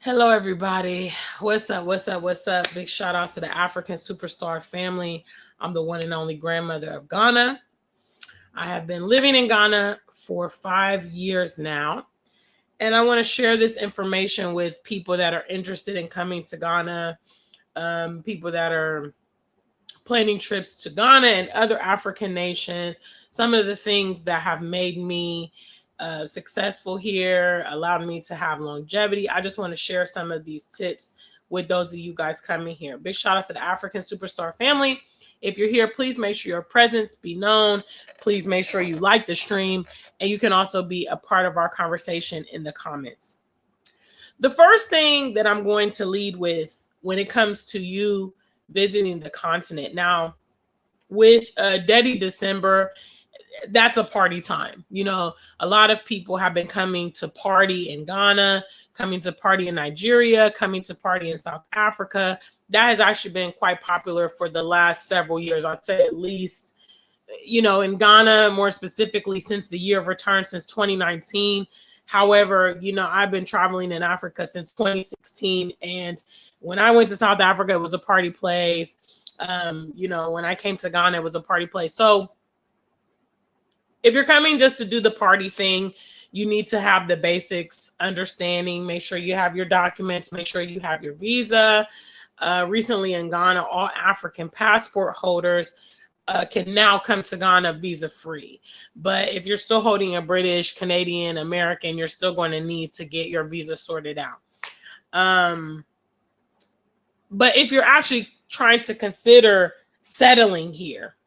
Hello, everybody. What's up? What's up? What's up? Big shout outs to the African Superstar family. I'm the one and only grandmother of Ghana. I have been living in Ghana for 5 years now. And I want to share this information with people that are interested in coming to Ghana, people that are planning trips to Ghana and other African nations. Some of the things that have made me successful here, allowed me to have longevity. I just want to share some of these tips with those of you guys coming here. Big shout out to the African Superstar family. If you're here, please make sure your presence be known. Please make sure you like the stream, and you can also be a part of our conversation in the comments. The first thing that I'm going to lead with when it comes to you visiting the continent. Now, with Dedi December, that's a party time. A lot of people have been coming to party in Ghana, coming to party in Nigeria, coming to party in South Africa. That has actually been quite popular for the last several years. I'd say at least, in Ghana, more specifically, since the year of return, since 2019. However, I've been traveling in Africa since 2016. And when I went to South Africa, it was a party place. When I came to Ghana, it was a party place. So if you're coming just to do the party thing, you need to have the basics understanding. Make sure you have your documents. Make sure you have your visa. Recently in Ghana, all African passport holders can now come to Ghana visa free. But if you're still holding a British, Canadian, American, you're still going to need to get your visa sorted out. But if you're actually trying to consider settling here,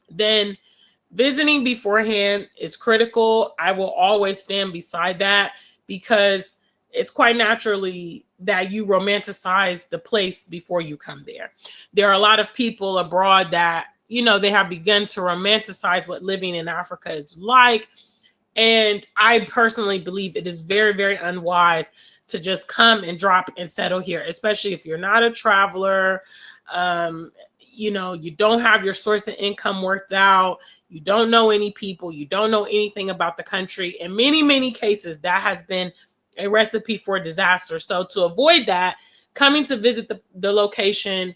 then visiting beforehand is critical. I will always stand beside that because it's quite naturally that you romanticize the place before you come there. There are a lot of people abroad that, they have begun to romanticize what living in Africa is like. And I personally believe it is very, very unwise to just come and drop and settle here, especially if you're not a traveler. You don't have your source of income worked out. You don't know any people. You don't know anything about the country. In many, many cases, that has been a recipe for disaster. So to avoid that, coming to visit the location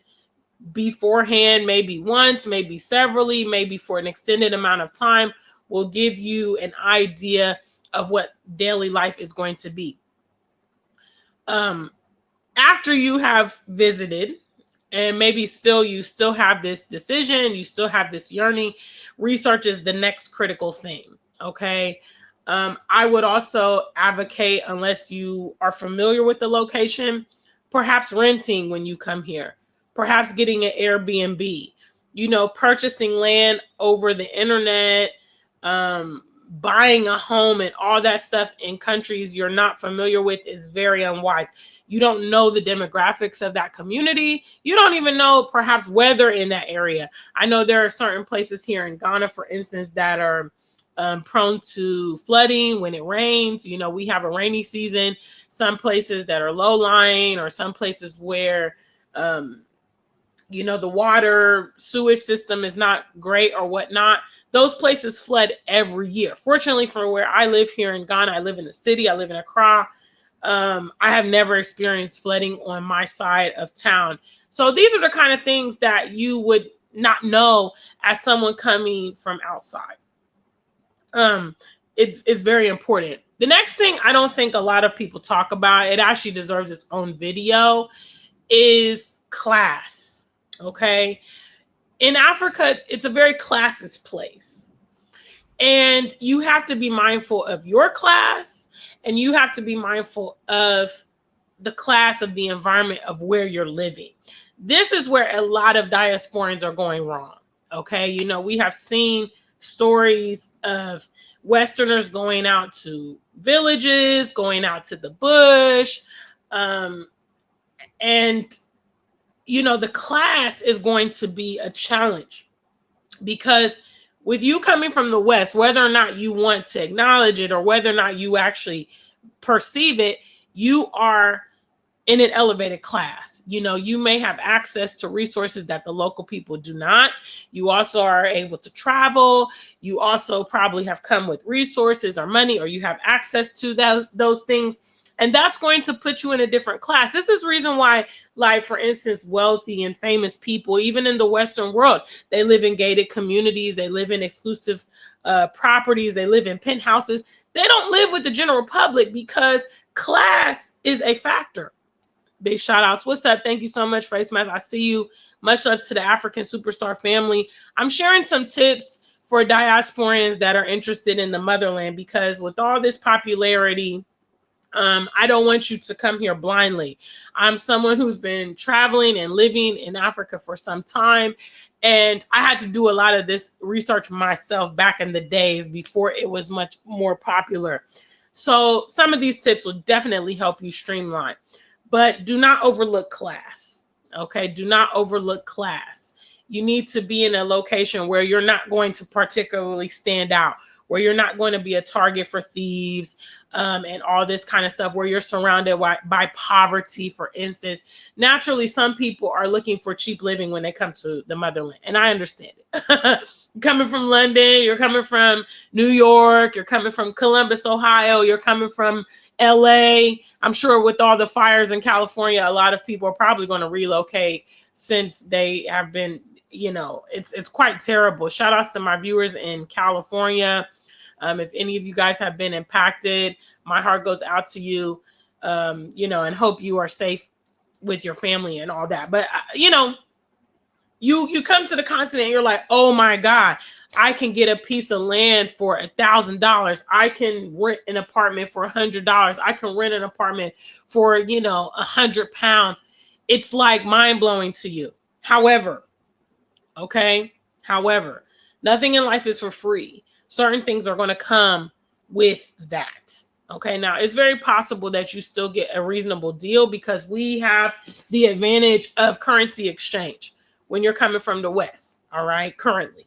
beforehand, maybe once, maybe severally, maybe for an extended amount of time, will give you an idea of what daily life is going to be. After you have visited, and maybe you still have this decision, you still have this yearning, research is the next critical thing, okay? I would also advocate, unless you are familiar with the location, perhaps renting when you come here, perhaps getting an Airbnb, purchasing land over the internet, buying a home and all that stuff in countries you're not familiar with is very unwise. You don't know the demographics of that community. You don't even know perhaps weather in that area. I know there are certain places here in Ghana, for instance, that are prone to flooding when it rains. We have a rainy season. Some places that are low-lying, or some places where, the water sewage system is not great or whatnot. Those places flood every year. Fortunately for where I live here in Ghana, I live in the city. I live in Accra. I have never experienced flooding on my side of town. So these are the kind of things that you would not know as someone coming from outside. It's very important. The next thing I don't think a lot of people talk about, it actually deserves its own video, is class. Okay. In Africa, it's a very classist place. And you have to be mindful of your class, and you have to be mindful of the class of the environment of where you're living. This is where a lot of diasporans are going wrong. Okay. We have seen stories of Westerners going out to villages, going out to the bush. And the class is going to be a challenge, because with you coming from the West, whether or not you want to acknowledge it or whether or not you actually perceive it, you are in an elevated class. You may have access to resources that the local people do not. You also are able to travel. You also probably have come with resources or money, or you have access to those things. And that's going to put you in a different class. This is the reason why, like, for instance, wealthy and famous people, even in the Western world, they live in gated communities. They live in exclusive properties. They live in penthouses. They don't live with the general public because class is a factor. Big shout outs. What's up? Thank you so much, Face Mask. I see you. Much love to the African Superstar family. I'm sharing some tips for diasporans that are interested in the motherland, because with all this popularity, I don't want you to come here blindly. I'm someone who's been traveling and living in Africa for some time, and I had to do a lot of this research myself back in the days before it was much more popular. So some of these tips will definitely help you streamline. But do not overlook class, okay? Do not overlook class. You need to be in a location where you're not going to particularly stand out, where you're not going to be a target for thieves and all this kind of stuff, where you're surrounded by poverty, for instance. Naturally, some people are looking for cheap living when they come to the motherland, and I understand it. Coming from London, you're coming from New York, you're coming from Columbus, Ohio, you're coming from LA. I'm sure with all the fires in California, a lot of people are probably going to relocate since they have been, you know, it's quite terrible. Shout outs to my viewers in California. If any of you guys have been impacted, my heart goes out to you, you know, and hope you are safe with your family and all that. But, you know, you come to the continent, you're like, oh my God, I can get a piece of land for $1,000. I can rent an apartment for $100. I can rent an apartment for, you know, £100. It's like mind blowing to you. However, okay, however, nothing in life is for free. Certain things are going to come with that. Okay, now it's very possible that you still get a reasonable deal because we have the advantage of currency exchange when you're coming from the West. All right, currently.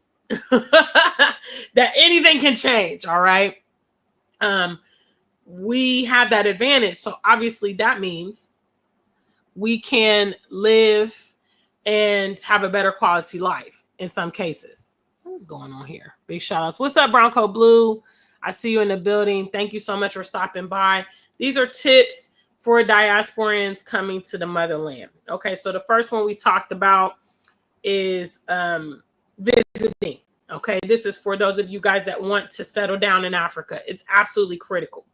That anything can change. All right. We have that advantage. So obviously that means we can live and have a better quality life in some cases. What's going on here? Big shout outs. What's up, Bronco Blue? I see you in the building. Thank you so much for stopping by. These are tips for diasporans coming to the motherland. Okay, so the first one we talked about is visiting. Okay, this is for those of you guys that want to settle down in Africa. It's absolutely critical.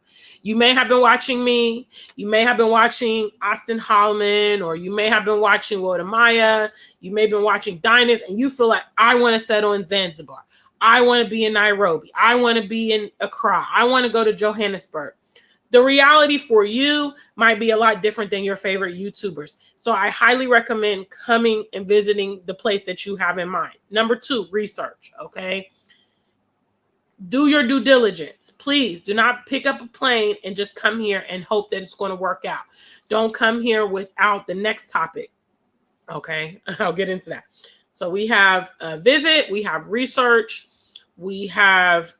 You may have been watching me. You may have been watching Austin Holloman, or you may have been watching Wodamaya. You may have been watching Diners, and you feel like, I want to settle in Zanzibar. I want to be in Nairobi. I want to be in Accra. I want to go to Johannesburg. The reality for you might be a lot different than your favorite YouTubers. So I highly recommend coming and visiting the place that you have in mind. Number 2, research, okay? Do your due diligence. Please do not pick up a plane and just come here and hope that it's going to work out. Don't come here without the next topic, okay? I'll get into that. So we have a visit, we have research, we have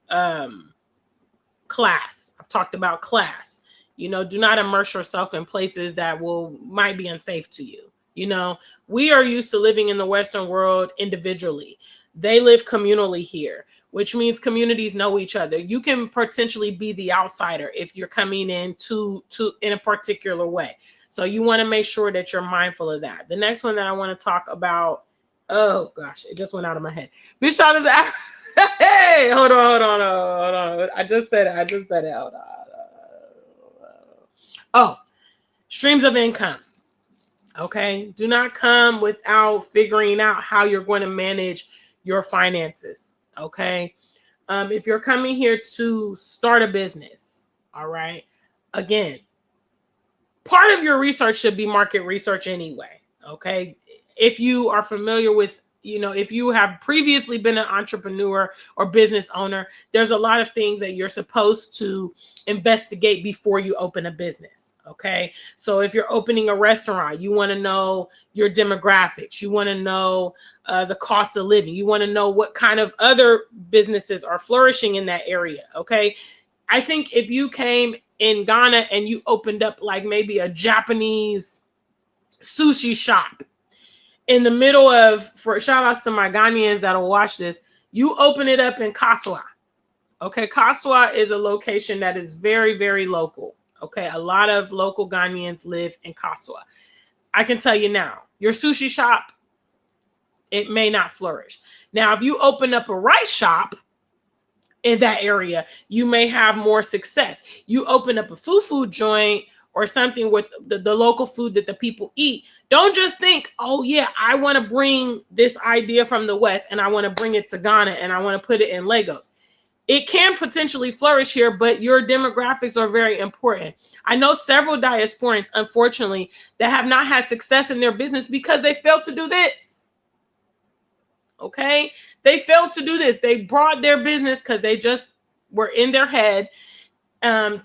class. I've talked about class. You know, do not immerse yourself in places that might be unsafe to you. You know, we are used to living in the Western world individually. They live communally here, which means communities know each other. You can potentially be the outsider if you're coming in in a particular way. So you want to make sure that you're mindful of that. The next one that I want to talk about, oh gosh, it just went out of my head. Bishop is hey, hold on. I just said it. Hold on. Oh, streams of income. Okay. Do not come without figuring out how you're going to manage your finances. Okay. If you're coming here to start a business, all right, again, part of your research should be market research anyway. Okay. If you are familiar with, you know, if you have previously been an entrepreneur or business owner, there's a lot of things that you're supposed to investigate before you open a business. Okay. So if you're opening a restaurant, you want to know your demographics. You want to know the cost of living. You want to know what kind of other businesses are flourishing in that area. Okay. I think if you came in Ghana and you opened up like maybe a Japanese sushi shop in the middle of, for shout outs to my Ghanaians that'll watch this, you open it up in Kaswa. Okay, Kaswa is a location that is very, very local. Okay, a lot of local Ghanaians live in Kaswa. I can tell you now, your sushi shop, it may not flourish. Now, if you open up a rice shop in that area, you may have more success. You open up a fufu joint or something with the local food that the people eat. Don't just think, oh yeah, I want to bring this idea from the West and I want to bring it to Ghana and I want to put it in Lagos. It can potentially flourish here, but your demographics are very important. I know several diasporans, unfortunately, that have not had success in their business because they failed to do this. Okay? They failed to do this. They brought their business because they just were in their head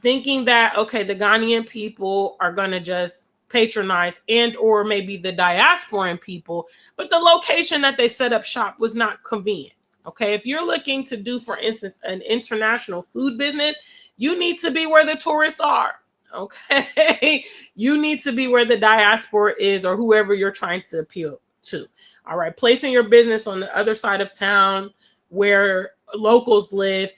thinking that, okay, the Ghanaian people are going to just patronize and or maybe the diasporan people, but the location that they set up shop was not convenient. Okay, if you're looking to do, for instance, an international food business, you need to be where the tourists are. Okay, you need to be where the diaspora is or whoever you're trying to appeal to. All right, placing your business on the other side of town where locals live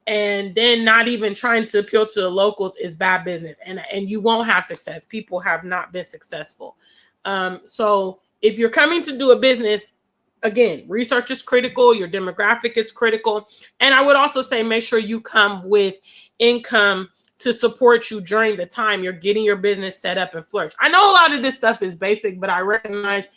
and then not even trying to appeal to the locals is bad business, and you won't have success. People have not been successful. So if you're coming to do a business, again, research is critical, your demographic is critical, and I would also say make sure you come with income to support you during the time you're getting your business set up and flourish. I know a lot of this stuff is basic, but I recognize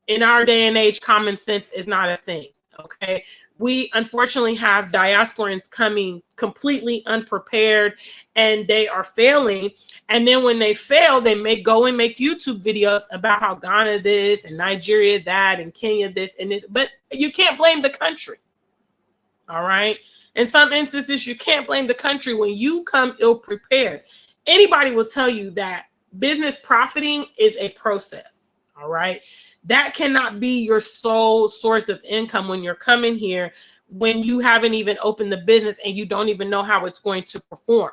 in our day and age, common sense is not a thing. Okay, we unfortunately have diasporans coming completely unprepared and they are failing. And then when they fail, they may go and make YouTube videos about how Ghana this and Nigeria that and Kenya this and this, but you can't blame the country. All right. In some instances, you can't blame the country when you come ill prepared. Anybody will tell you that business profiting is a process. All right. That cannot be your sole source of income when you're coming here, when you haven't even opened the business and you don't even know how it's going to perform.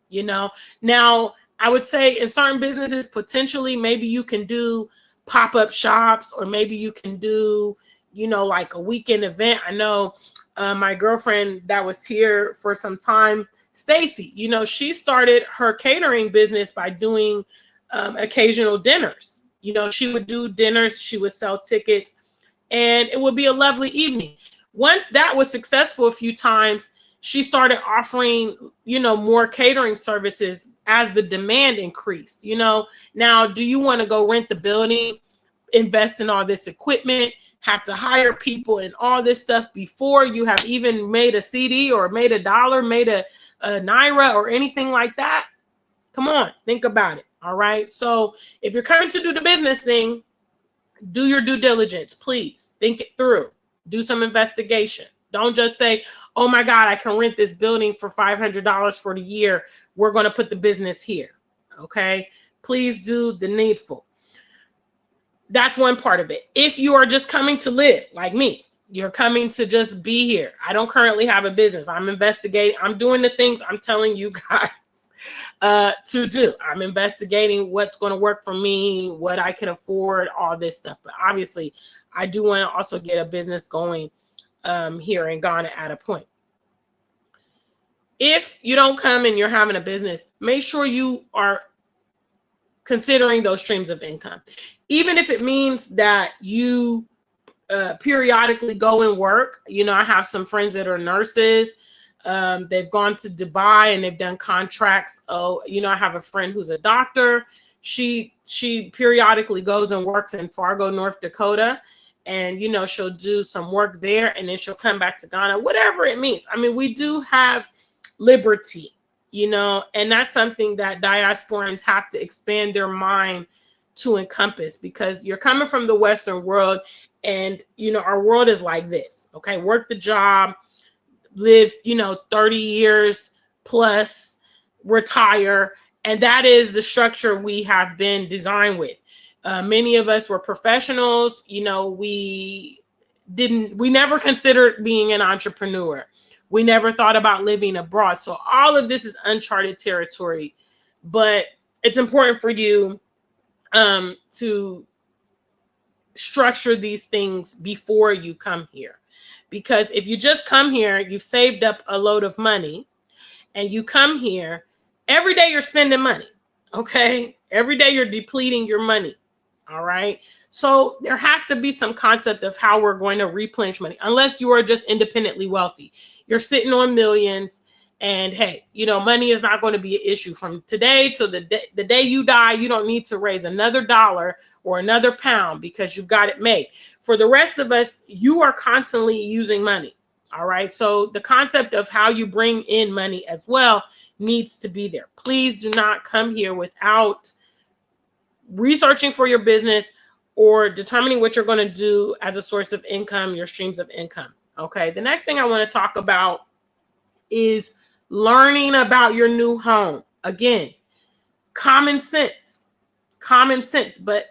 You know, now I would say in certain businesses, potentially, maybe you can do pop-up shops or maybe you can do, you know, like a weekend event. I know my girlfriend that was here for some time, Stacy, you know, she started her catering business by doing occasional dinners. You know, she would do dinners, she would sell tickets, and it would be a lovely evening. Once that was successful a few times, she started offering, you know, more catering services as the demand increased. You know, now, do you want to go rent the building, invest in all this equipment, have to hire people and all this stuff before you have even made a CD or made a dollar, made a naira or anything like that? Come on, think about it. All right. So if you're coming to do the business thing, do your due diligence, please. Think it through. Do some investigation. Don't just say, oh my God, I can rent this building for $500 for the year. We're going to put the business here. Okay. Please do the needful. That's one part of it. If you are just coming to live like me, you're coming to just be here. I don't currently have a business. I'm investigating. I'm doing the things I'm telling you guys to do. I'm investigating what's going to work for me, what I can afford, all this stuff. But obviously, I do want to also get a business going here in Ghana at a point. If you don't come and you're having a business, make sure you are considering those streams of income. Even if it means that you periodically go and work. You know, I have some friends that are nurses. They've gone to Dubai and they've done contracts. Oh, you know, I have a friend who's a doctor. She periodically goes and works in Fargo, North Dakota. And, you know, she'll do some work there and then she'll come back to Ghana, whatever it means. I mean, we do have liberty, you know, and that's something that diasporans have to expand their mind to encompass, because you're coming from the Western world and, you know, our world is like this. Okay. Work the job, live, you know, 30 years plus, retire. And that is the structure we have been designed with. Many of us were professionals. You know, we never considered being an entrepreneur. We never thought about living abroad. So all of this is uncharted territory, but it's important for you to structure these things before you come here. Because if you just come here, you've saved up a load of money and you come here Every day you're spending money. Okay. Every day you're depleting your money. All right. So there has to be some concept of how we're going to replenish money, unless you are just independently wealthy. You're sitting on millions, and hey, money is not going to be an issue from today till the day you die. You don't need to raise another dollar or another pound because you've got it made. For the rest of us, you are constantly using money. All right. So the concept of how you bring in money as well needs to be there. Please do not come here without researching for your business or determining what you're going to do as a source of income, your streams of income. Okay. The next thing I want to talk about is learning about your new home. Again, common sense, but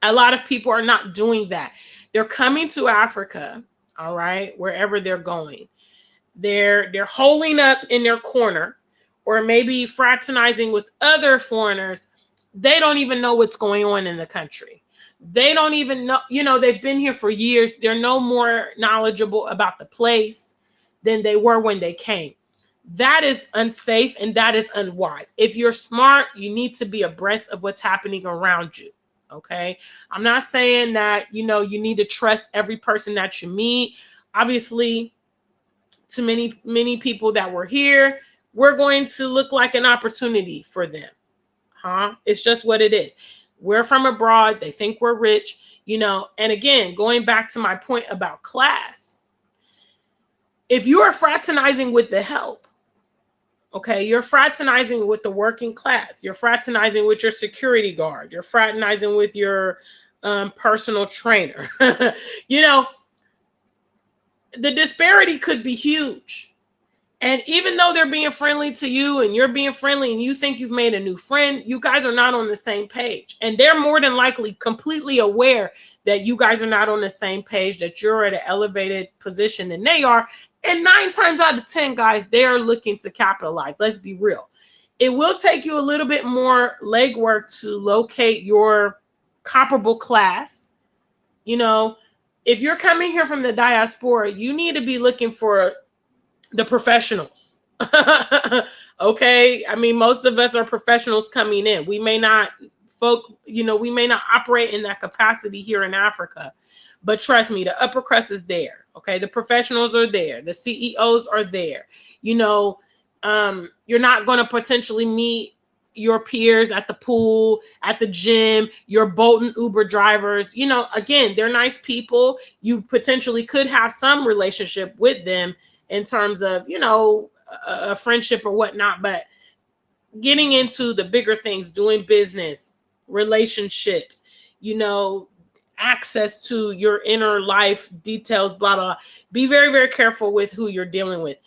a lot of people are not doing that. They're coming to Africa, all right, wherever they're going. They're holing up in their corner, or maybe fraternizing with other foreigners. They don't even know what's going on in the country. They don't even know, they've been here for years. They're no more knowledgeable about the place than they were when they came. That is unsafe and that is unwise. If you're smart, you need to be abreast of what's happening around you. Okay. I'm not saying that, you need to trust every person that you meet. Obviously, to many people that were here, we're going to look like an opportunity for them. It's just what it is. We're from abroad. They think we're rich, and again, going back to my point about class, if you are fraternizing with the help, okay, you're fraternizing with the working class, you're fraternizing with your security guard, you're fraternizing with your personal trainer, the disparity could be huge. And even though they're being friendly to you and you're being friendly and you think you've made a new friend, you guys are not on the same page. And they're more than likely completely aware that you guys are not on the same page, that you're at an elevated position than they are. And 9 times out of 10, guys, they are looking to capitalize. Let's be real. It will take you a little bit more legwork to locate your comparable class. If you're coming here from the diaspora, you need to be looking for the professionals. Okay. I mean, most of us are professionals coming in. We may not we may not operate in that capacity here in Africa, but trust me, the upper crust is there. Okay. The professionals are there. The CEOs are there. You're not going to potentially meet your peers at the pool, at the gym, your Bolt and Uber drivers. Again, they're nice people. You potentially could have some relationship with them in terms of, a friendship or whatnot, but getting into the bigger things, doing business, relationships, access to your inner life details, blah, blah. Be very, very careful with who you're dealing with.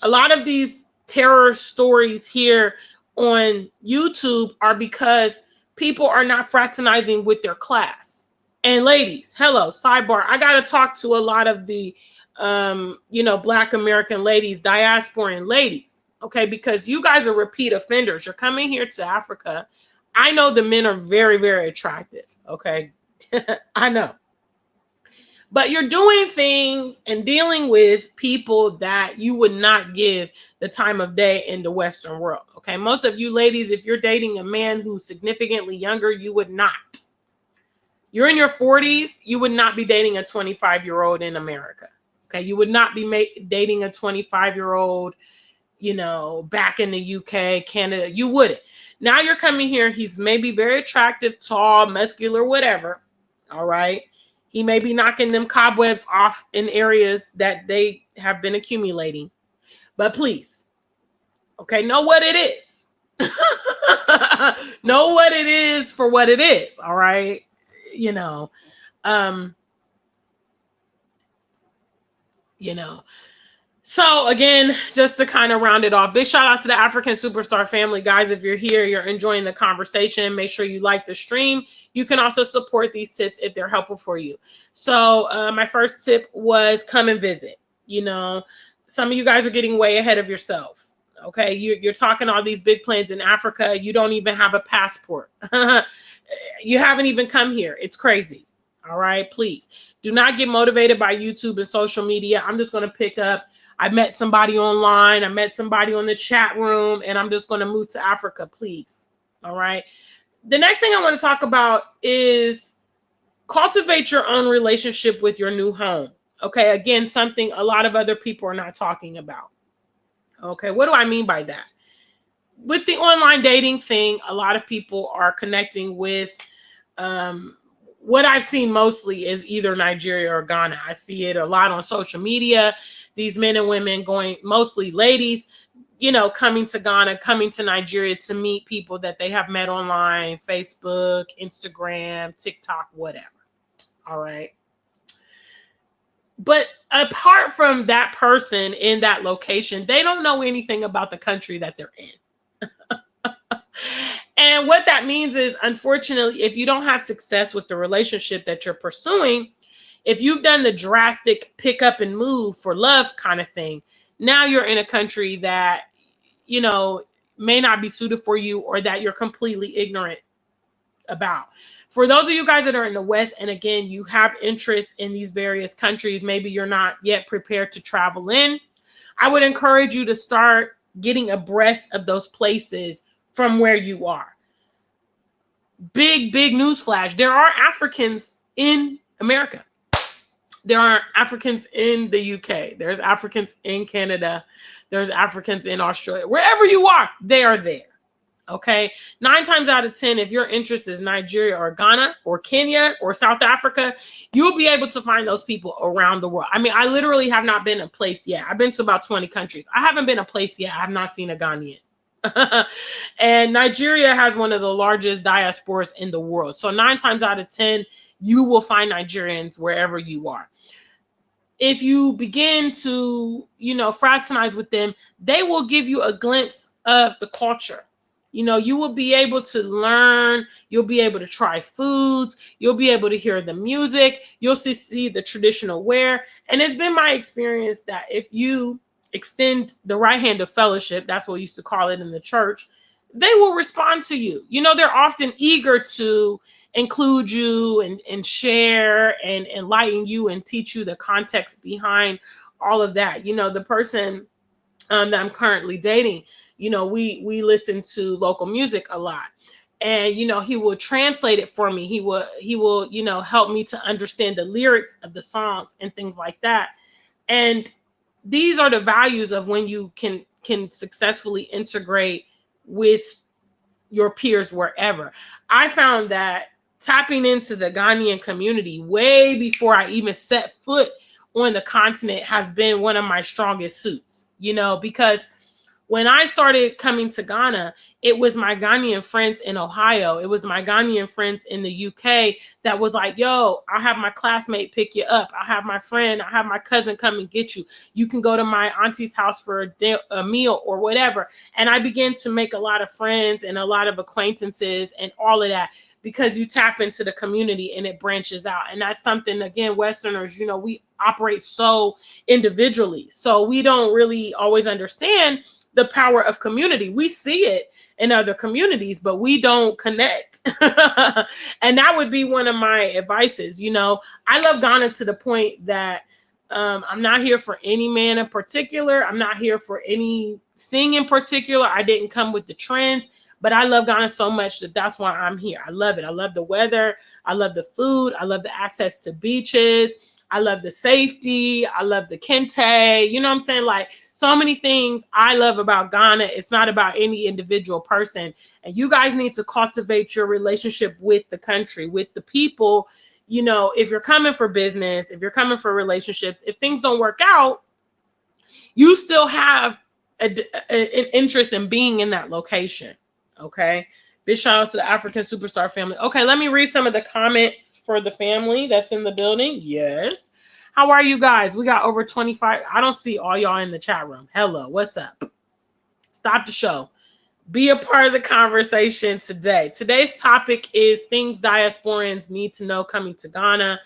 A lot of these terror stories here on YouTube are because people are not fraternizing with their class. And ladies, hello, sidebar. I got to talk to a lot of the Black American ladies, diasporan ladies, okay, because you guys are repeat offenders. You're coming here to Africa. I know the men are very, very attractive, okay? I know. But you're doing things and dealing with people that you would not give the time of day in the Western world, okay? Most of you ladies, if you're dating a man who's significantly younger, you would not. You're in your 40s, you would not be dating a 25-year-old in America. Okay, you would not be dating a 25-year-old, back in the UK, Canada. You wouldn't. Now you're coming here. He's maybe very attractive, tall, muscular, whatever. All right. He may be knocking them cobwebs off in areas that they have been accumulating. But please, okay, know what it is. Know what it is for what it is. All right. So again, just to kind of round it off, big shout out to the African Superstar family. Guys, if you're here, you're enjoying the conversation, make sure you like the stream. You can also support these tips if they're helpful for you. So my first tip was come and visit. Some of you guys are getting way ahead of yourself. Okay, you're talking all these big plans in Africa. You don't even have a passport. You haven't even come here. It's crazy. All right, please do not get motivated by YouTube and social media. I'm just going to pick up I met somebody online. I met somebody on the chat room, and I'm just going to move to Africa, please. All right. The next thing I want to talk about is cultivate your own relationship with your new home. Okay. Again, something a lot of other people are not talking about. Okay. What do I mean by that? With the online dating thing, a lot of people are connecting with what I've seen mostly is either Nigeria or Ghana. I see it a lot on social media. These men and women going, mostly ladies, coming to Ghana, coming to Nigeria to meet people that they have met online, Facebook, Instagram, TikTok, whatever. All right. But apart from that person in that location, they don't know anything about the country that they're in. And what that means is, unfortunately, if you don't have success with the relationship that you're pursuing, if you've done the drastic pick up and move for love kind of thing, now you're in a country that, may not be suited for you, or that you're completely ignorant about. For those of you guys that are in the West, and again, you have interest in these various countries, maybe you're not yet prepared to travel in, I would encourage you to start getting abreast of those places from where you are. Big newsflash. There are Africans in America. There are Africans in the UK. There's Africans in Canada. There's Africans in Australia. Wherever you are, they are there. Okay. 9 times out of 10, if your interest is Nigeria or Ghana or Kenya or South Africa, you'll be able to find those people around the world. I mean, I literally have not been a place yet. I've been to about 20 countries. I haven't been a place yet I have not seen a Ghanaian. And Nigeria has one of the largest diasporas in the world. So 9 times out of 10, you will find Nigerians wherever you are. If you begin to, fraternize with them, they will give you a glimpse of the culture. You will be able to learn. You'll be able to try foods. You'll be able to hear the music. You'll see the traditional wear. And it's been my experience that if you extend the right hand of fellowship, that's what we used to call it in the church, they will respond to you. They're often eager to include you and share and enlighten you and teach you the context behind all of that. The person that I'm currently dating, we listen to local music a lot. And, he will translate it for me. He will, help me to understand the lyrics of the songs and things like that. And these are the values of when you can successfully integrate with your peers wherever. I found that tapping into the Ghanaian community way before I even set foot on the continent has been one of my strongest suits, because when I started coming to Ghana, it was my Ghanaian friends in Ohio. It was my Ghanaian friends in the UK that was like, yo, I'll have my classmate pick you up. I have my friend, I have my cousin come and get you. You can go to my auntie's house for a meal or whatever. And I began to make a lot of friends and a lot of acquaintances and all of that, because you tap into the community and it branches out. And that's something, again, Westerners, we operate so individually. So we don't really always understand the power of community. We see it in other communities, but we don't connect. And that would be one of my advices. I love Ghana to the point that I'm not here for any man in particular. I'm not here for anything in particular. I didn't come with the trends, but I love Ghana so much that's why I'm here. I love it. I love the weather. I love the food. I love the access to beaches. I love the safety. I love the kente. You know what I'm saying? Like, so many things I love about Ghana. It's not about any individual person. And you guys need to cultivate your relationship with the country, with the people. If you're coming for business, if you're coming for relationships, if things don't work out, you still have an interest in being in that location. Okay. Big shout out to the Afrikan Superstar family. Okay, let me read some of the comments for the family that's in the building. Yes. How are you guys? We got over 25. I don't see all y'all in the chat room. Hello, what's up? Stop the show. Be a part of the conversation today. Today's topic is things diasporans need to know coming to Ghana.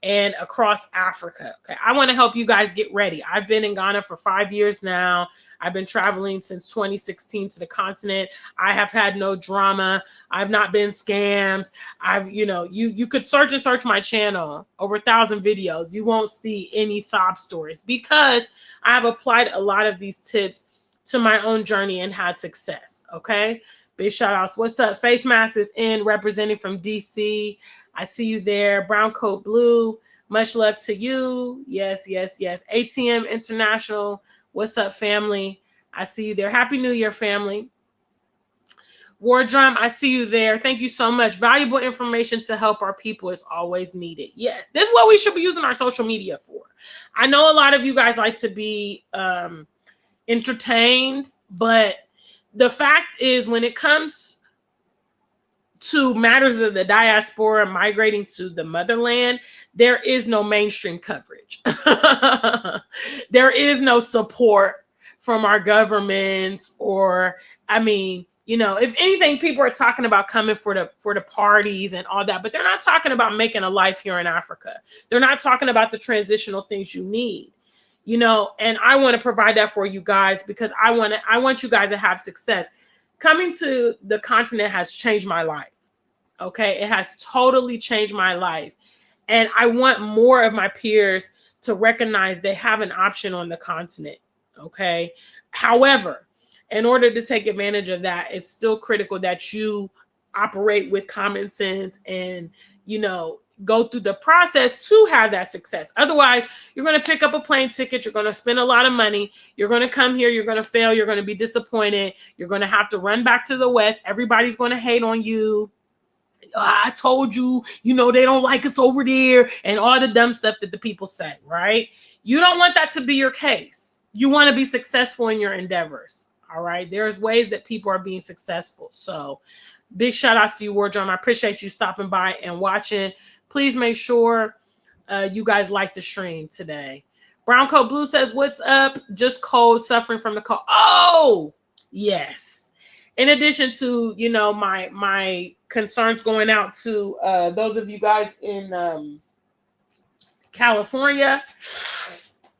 and across Africa. Okay, I want to help you guys get ready. I've been in Ghana for 5 years now. I've been traveling since 2016 to the continent. I have had no drama. I've not been scammed. You could search my channel, over 1,000 videos. You won't see any sob stories because I have applied a lot of these tips to my own journey and had success. Okay, big shout outs. What's up? Face Mask is in, representing from DC. I see you there. Brown Coat Blue, much love to you. Yes, yes, yes. ATM International, what's up, family? I see you there. Happy New Year, family. War Drum, I see you there. Thank you so much. Valuable information to help our people is always needed. Yes, this is what we should be using our social media for. I know a lot of you guys like to be entertained, but the fact is, when it comes to matters of the diaspora migrating to the motherland, there is no mainstream coverage. There is no support from our governments, or, if anything, people are talking about coming for the parties and all that, but they're not talking about making a life here in Africa. They're not talking about the transitional things you need, and I want to provide that for you guys because I want you guys to have success. Coming to the continent has changed my life. Okay, it has totally changed my life. And I want more of my peers to recognize they have an option on the continent. Okay. However, in order to take advantage of that, it's still critical that you operate with common sense and, go through the process to have that success. Otherwise, you're going to pick up a plane ticket. You're going to spend a lot of money. You're going to come here. You're going to fail. You're going to be disappointed. You're going to have to run back to the West. Everybody's going to hate on you. I told you, they don't like us over there, and all the dumb stuff that the people say, right? You don't want that to be your case. You want to be successful in your endeavors. All right. There's ways that people are being successful. So big shout outs to you, War Drum. I appreciate you stopping by and watching. Please make sure you guys like the stream today. Brown Coat Blue says, what's up? Just cold, suffering from the cold. Oh, yes. In addition to, my concerns going out to those of you guys in California,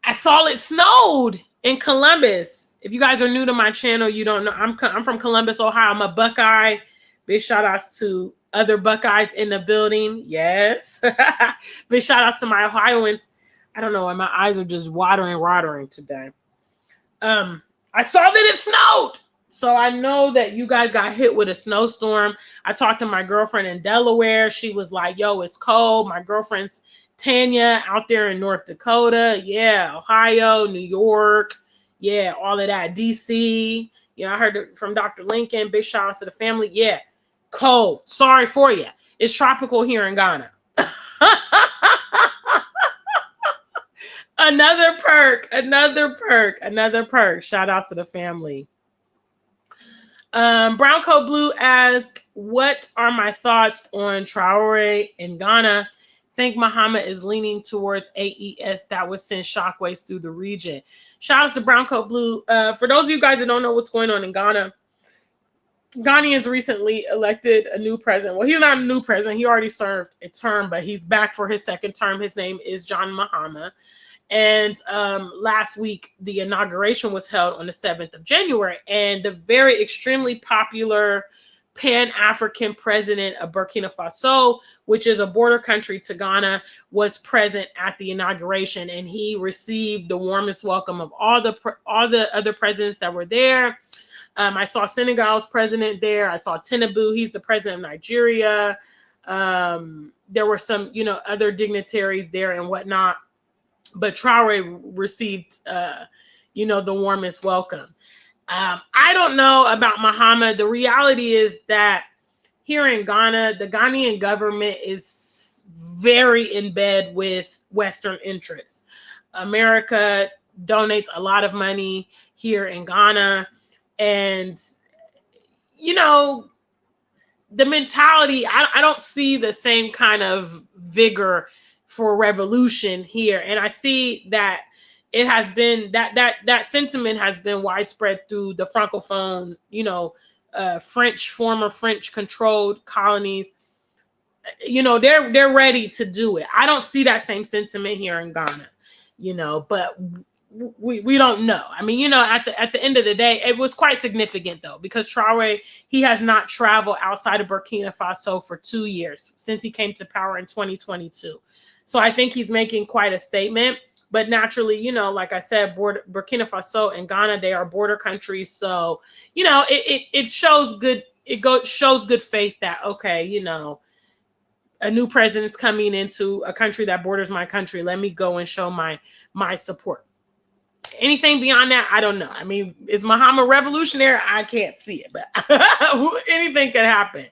I saw it snowed in Columbus. If you guys are new to my channel, you don't know. I'm from Columbus, Ohio. I'm a Buckeye. Big shout outs to other Buckeyes in the building. Yes. Big shout outs to my Ohioans. I don't know why my eyes are just watering today. I saw that it snowed. So I know that you guys got hit with a snowstorm. I talked to my girlfriend in Delaware. She was like, yo, it's cold. My girlfriend's Tanya out there in North Dakota. Yeah. Ohio, New York. Yeah. All of that. DC. I heard it from Dr. Lincoln. Big shout out to the family. Yeah. Cold. Sorry for you. It's tropical here in Ghana. Another perk. Shout out to the family. Brown Coat Blue asks, what are my thoughts on Traore in Ghana? Think Muhammad is leaning towards AES that would send shockwaves through the region. Shout out to Brown Coat Blue. For those of you guys that don't know what's going on in Ghana, Ghanaians recently elected a new president. Well, he's not a new president. He already served a term, but he's back for his second term. His name is John Mahama. And last week, the inauguration was held on the 7th of January. And the very extremely popular Pan-African president of Burkina Faso, which is a border country to Ghana, was present at the inauguration. And he received the warmest welcome of all the other presidents that were there. I saw Senegal's president there. I saw Tinubu. He's the president of Nigeria. There were some, other dignitaries there and whatnot. But Traore received, the warmest welcome. I don't know about Muhammad. The reality is that here in Ghana, the Ghanaian government is very in bed with Western interests. America donates a lot of money here in Ghana. And, the mentality, I don't see the same kind of vigor for revolution here. And I see that it has been, that sentiment has been widespread through the Francophone, former French controlled colonies. they're ready to do it. I don't see that same sentiment here in Ghana, but we don't know. I mean, at the end of the day, it was quite significant though, because Traore, he has not traveled outside of Burkina Faso for 2 years since he came to power in 2022. So I think he's making quite a statement. But naturally, like I said, Burkina Faso and Ghana, they are border countries. So, it shows good. Shows good faith that, okay, a new president's coming into a country that borders my country. Let me go and show my support. Anything beyond that, I don't know. I mean, is Muhammad revolutionary? I can't see it, but anything could happen.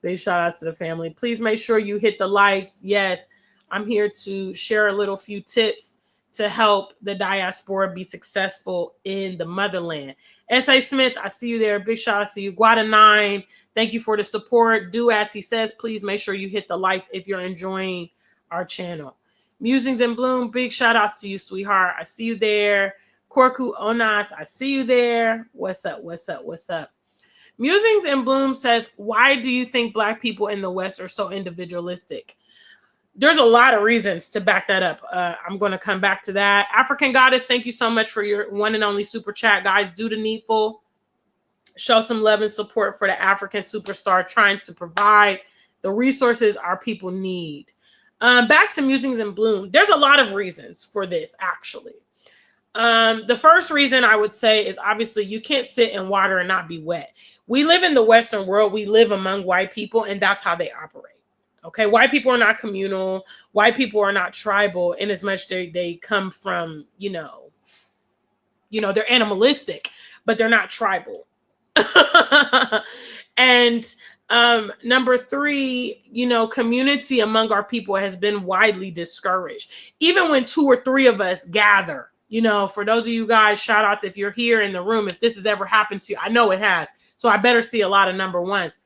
Big shout outs to the family. Please make sure you hit the likes. Yes, I'm here to share a few tips to help the diaspora be successful in the motherland. S.A. Smith, I see you there. Big shout out to you. Guada9, thank you for the support. Do as he says. Please make sure you hit the likes if you're enjoying our channel. Musings in Bloom, big shout outs to you, sweetheart. I see you there. Korku Onas, I see you there. What's up? What's up? What's up? Musings in Bloom says, why do you think Black people in the West are so individualistic? There's a lot of reasons to back that up. I'm going to come back to that. African Goddess, thank you so much for your one and only super chat. Guys, do the needful. Show some love and support for the African superstar, trying to provide the resources our people need. Back to Musings in Bloom. There's a lot of reasons for this, actually. The first reason I would say is obviously you can't sit in water and not be wet. We live in the Western world. We live among white people, and that's how they operate. Okay, white people are not communal. White people are not tribal, in as much they come from, they're animalistic, but they're not tribal. And number three, community among our people has been widely discouraged. Even when 2 or 3 of us gather, for those of you guys, shout outs if you're here in the room, if this has ever happened to you, I know it has. So I better see a lot of number ones.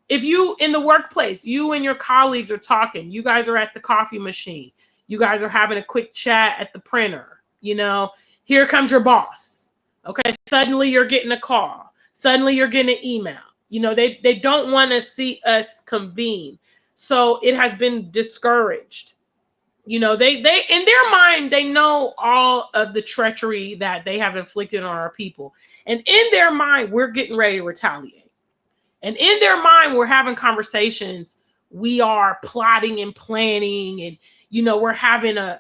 If you in the workplace, you and your colleagues are talking, you guys are at the coffee machine, you guys are having a quick chat at the printer, here comes your boss. Okay. Suddenly you're getting a call. Suddenly you're getting an email. They don't want to see us convene. So it has been discouraged. They in their mind, they know all of the treachery that they have inflicted on our people. And in their mind, we're getting ready to retaliate. And in their mind, we're having conversations. We are plotting and planning, and we're having a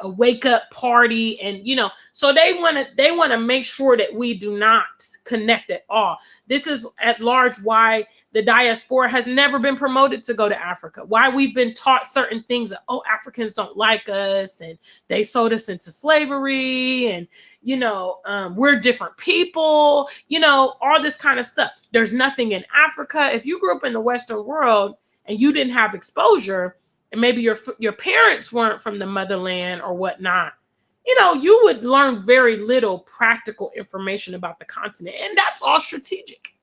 wake up party, and so they want to make sure that we do not connect at all. This is at large why the diaspora has never been promoted to go to Africa. Why we've been taught certain things that, Africans don't like us, and they sold us into slavery, and we're different people, all this kind of stuff. There's nothing in Africa. If you grew up in the Western world and you didn't have exposure, and maybe your parents weren't from the motherland or whatnot, you would learn very little practical information about the continent. And that's all strategic.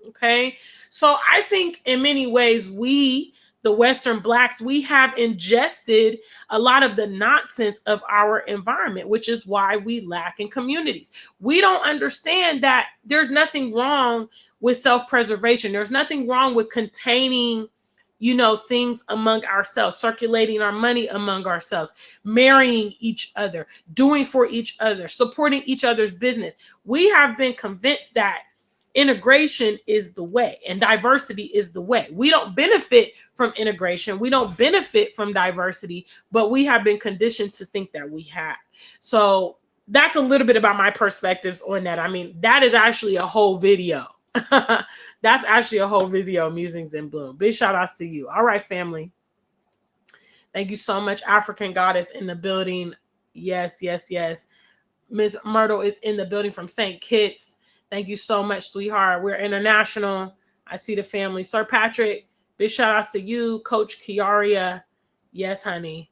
Okay. So I think in many ways, we, the Western Blacks, we have ingested a lot of the nonsense of our environment, which is why we lack in communities. We don't understand that there's nothing wrong with self-preservation. There's nothing wrong with containing things among ourselves, circulating our money among ourselves, marrying each other, doing for each other, supporting each other's business. We have been convinced that integration is the way and diversity is the way. We don't benefit from integration. We don't benefit from diversity, but we have been conditioned to think that we have. So that's a little bit about my perspectives on that. I mean, that is actually a whole video. That's actually a whole video, Musings in Bloom. Big shout out to you. All right, family. Thank you so much. African Goddess in the building. Yes, yes, yes. Ms. Myrtle is in the building from St. Kitts. Thank you so much, sweetheart. We're international. I see the family. Sir Patrick, big shout outs to you. Coach Kiaria. Yes, honey.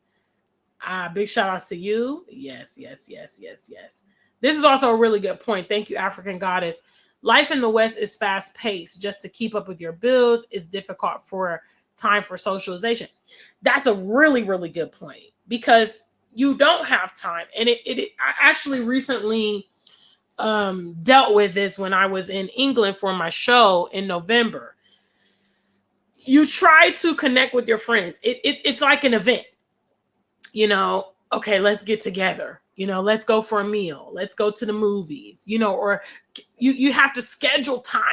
Big shout outs to you. Yes, yes, yes, yes, yes. This is also a really good point. Thank you, African Goddess. Life in the West is fast paced. Just to keep up with your bills is difficult for time for socialization. That's a really, really good point, because you don't have time. And I actually recently dealt with this when I was in England for my show in November. you try to connect with your friends. It's like an event, okay, let's get together, let's go for a meal, let's go to the movies, or you have to schedule time.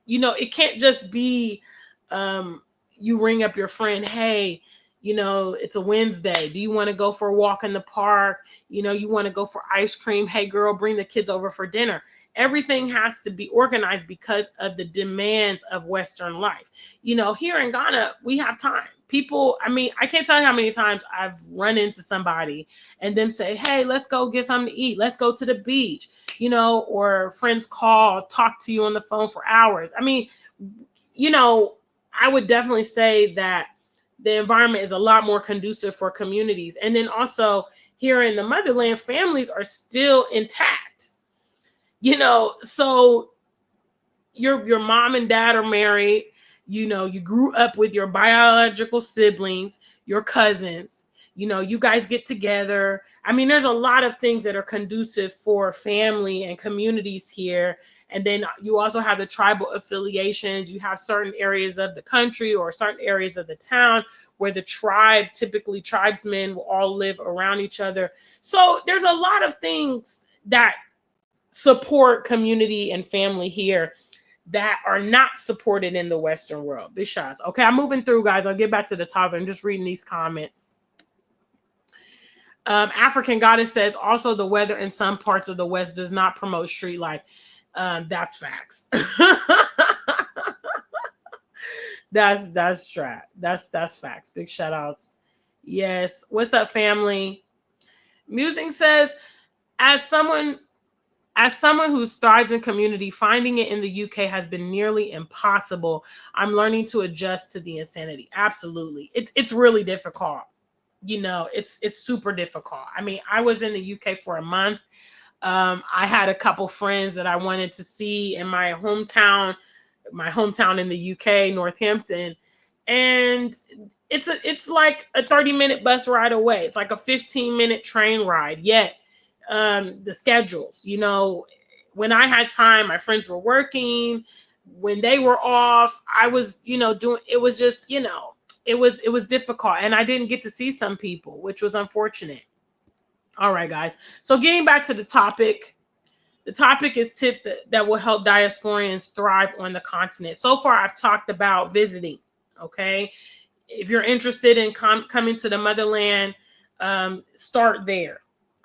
It can't just be you ring up your friend, hey, it's a Wednesday, do you want to go for a walk in the park, you want to go for ice cream, hey girl, bring the kids over for dinner. Everything has to be organized because of the demands of Western life. Here in Ghana, we have time. People, I mean, I can't tell you how many times I've run into somebody and them say, hey, let's go get something to eat. Let's go to the beach, or friends call, talk to you on the phone for hours. I mean, I would definitely say that the environment is a lot more conducive for communities. And then also here in the motherland, families are still intact. So your mom and dad are married, you grew up with your biological siblings, your cousins, you guys get together. I mean, there's a lot of things that are conducive for family and communities here. And then you also have the tribal affiliations. You have certain areas of the country or certain areas of the town where the tribe, typically tribesmen, will all live around each other. So there's a lot of things that support community and family here that are not supported in the Western world. Big shots. Okay, I'm moving through, guys. I'll get back to the topic. I'm just reading these comments. African Goddess says, also the weather in some parts of the West does not promote street life. That's facts. That's trap. That's facts. Big shout outs. Yes. What's up, family? Musing says, as someone who thrives in community, finding it in the UK has been nearly impossible. I'm learning to adjust to the insanity. Absolutely. It's really difficult. It's super difficult. I mean, I was in the UK for a month. I had a couple friends that I wanted to see in my hometown in the UK, Northampton. And it's like a 30-minute bus ride away. It's like a 15-minute train ride. Yet the schedules, when I had time, my friends were working. When they were off, I was, doing, it was just, it was difficult. And I didn't get to see some people, which was unfortunate. All right, guys. So getting back to the topic is tips that will help diasporians thrive on the continent. So far, I've talked about visiting. Okay. If you're interested in coming to the motherland, start there.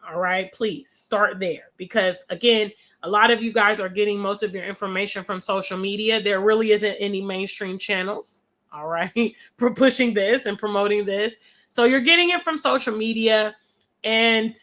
All right, please start there, because again, a lot of you guys are getting most of your information from social media. There really isn't any mainstream channels, all right, for pushing this and promoting this. So you're getting it from social media, and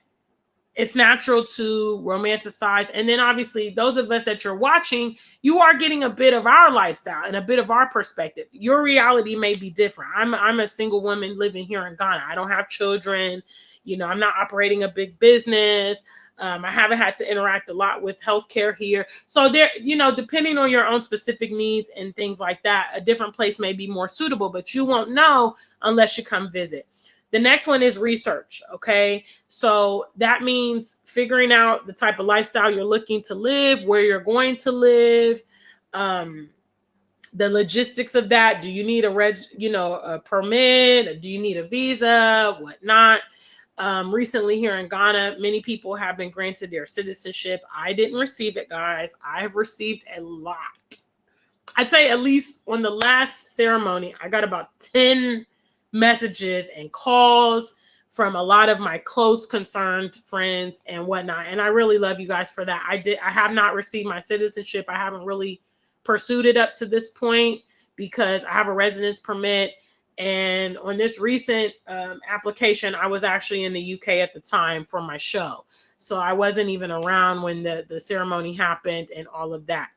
it's natural to romanticize. And then obviously those of us that you're watching, you are getting a bit of our lifestyle and a bit of our perspective. Your reality may be different. I'm a single woman living here in Ghana. I don't have children. I'm not operating a big business. I haven't had to interact a lot with healthcare here. So there, depending on your own specific needs and things like that, a different place may be more suitable, but you won't know unless you come visit. The next one is research. Okay. So that means figuring out the type of lifestyle you're looking to live, where you're going to live, the logistics of that. Do you need a permit? Do you need a visa? Whatnot? Recently here in Ghana, many people have been granted their citizenship. I didn't receive it, guys. I have received a lot. I'd say at least on the last ceremony, I got about 10 messages and calls from a lot of my close concerned friends and whatnot. And I really love you guys for that. I have not received my citizenship. I haven't really pursued it up to this point because I have a residence permit. And on this recent application, I was actually in the UK at the time for my show. So I wasn't even around when the ceremony happened and all of that.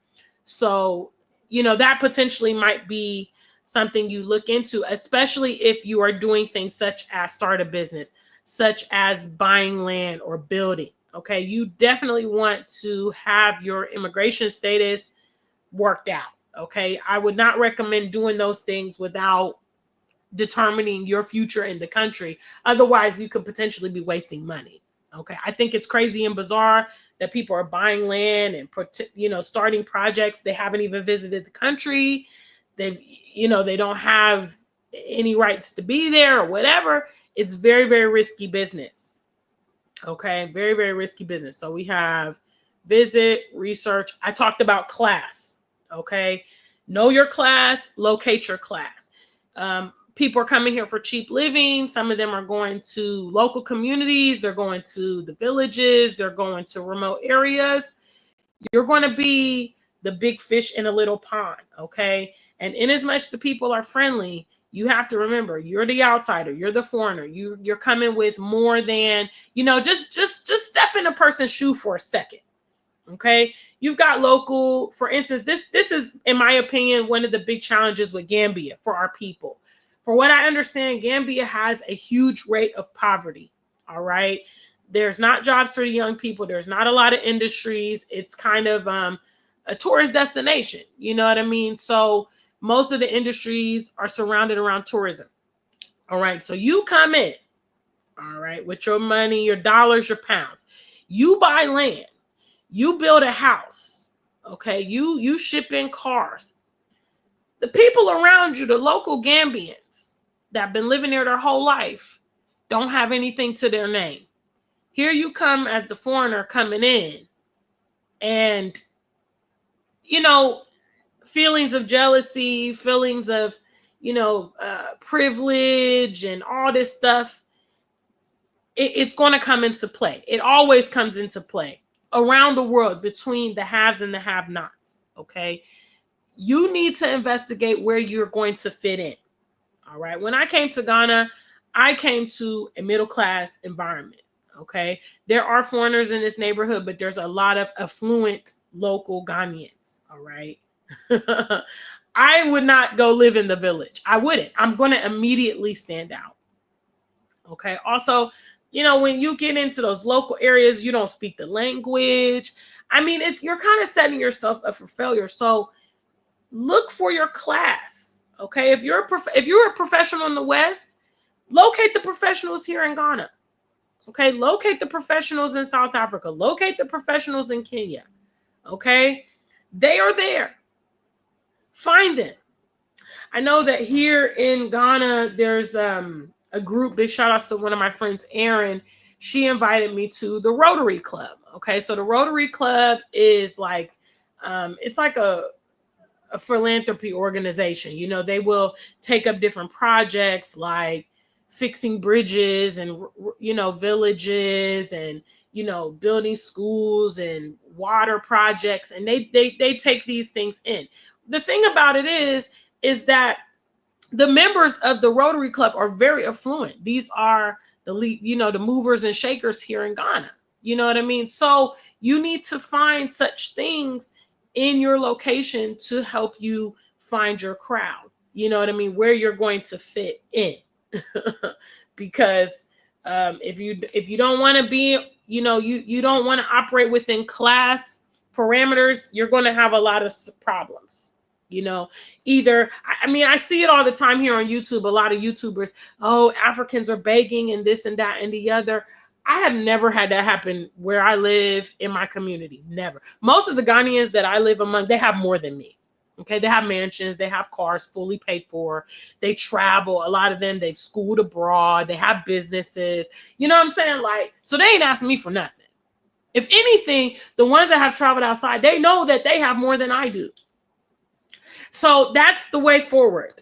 So, that potentially might be something you look into, especially if you are doing things such as start a business, such as buying land or building. Okay. You definitely want to have your immigration status worked out. Okay. I would not recommend doing those things without determining your future in the country. Otherwise, you could potentially be wasting money. Okay. I think it's crazy and bizarre that people are buying land and, starting projects. They haven't even visited the country. they've, they don't have any rights to be there or whatever. It's very, very risky business. Okay, very, very risky business. So we have visit, research. I talked about class. Okay, know your class, locate your class. People are coming here for cheap living. Some of them are going to local communities. They're going to the villages. They're going to remote areas. You're going to be the big fish in a little pond. Okay, and in as much the people are friendly, you have to remember you're the outsider, you're the foreigner. You're coming with more than, just step in a person's shoe for a second. Okay, you've got local, for instance, this is, in my opinion, one of the big challenges with Gambia for our people. For what I understand, Gambia has a huge rate of poverty. All right, there's not jobs for the young people. There's not a lot of industries. It's kind of a tourist destination. You know what I mean? So most of the industries are surrounded around tourism. All right, so you come in, all right, with your money, your dollars, your pounds. You buy land. You build a house. Okay, you ship in cars. The people around you, the local Gambians that have been living there their whole life, don't have anything to their name. Here you come as the foreigner coming in, and feelings of jealousy, feelings of privilege, and all this stuff. It's going to come into play. It always comes into play around the world between the haves and the have-nots. Okay, you need to investigate where you're going to fit in. All right. When I came to Ghana, I came to a middle-class environment. Okay. There are foreigners in this neighborhood, but there's a lot of affluent local Ghanaians. All right. I would not go live in the village. I wouldn't. I'm going to immediately stand out. Okay. Also, when you get into those local areas, you don't speak the language. I mean, you're kind of setting yourself up for failure. So look for your class. Okay, if you're a professional in the West, locate the professionals here in Ghana. Okay, locate the professionals in South Africa. Locate the professionals in Kenya. Okay, they are there. Find them. I know that here in Ghana, there's a group. Big shout outs to one of my friends, Erin. She invited me to the Rotary Club. Okay, so the Rotary Club is like, it's like a philanthropy organization. They will take up different projects like fixing bridges and villages, and building schools and water projects, and they take these things in. The thing about it is that the members of the Rotary Club are very affluent. These are the movers and shakers here in Ghana. You know what I mean? So you need to find such things in your location to help you find your crowd. You know what I mean? Where you're going to fit in. Because if you don't want to be, you don't want to operate within class parameters, you're going to have a lot of problems. Either, I see it all the time here on YouTube. A lot of YouTubers, oh, Africans are begging and this and that and the other. I have never had that happen where I live in my community. Never. Most of the Ghanaians that I live among, they have more than me. Okay, they have mansions, they have cars fully paid for, they travel. A lot of them, they've schooled abroad, they have businesses. You know what I'm saying? Like, so they ain't asking me for nothing. If anything, the ones that have traveled outside, they know that they have more than I do. So that's the way forward.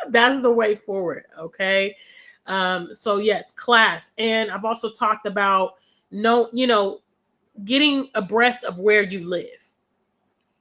That's the way forward. Okay. So yes, class. And I've also talked about getting abreast of where you live.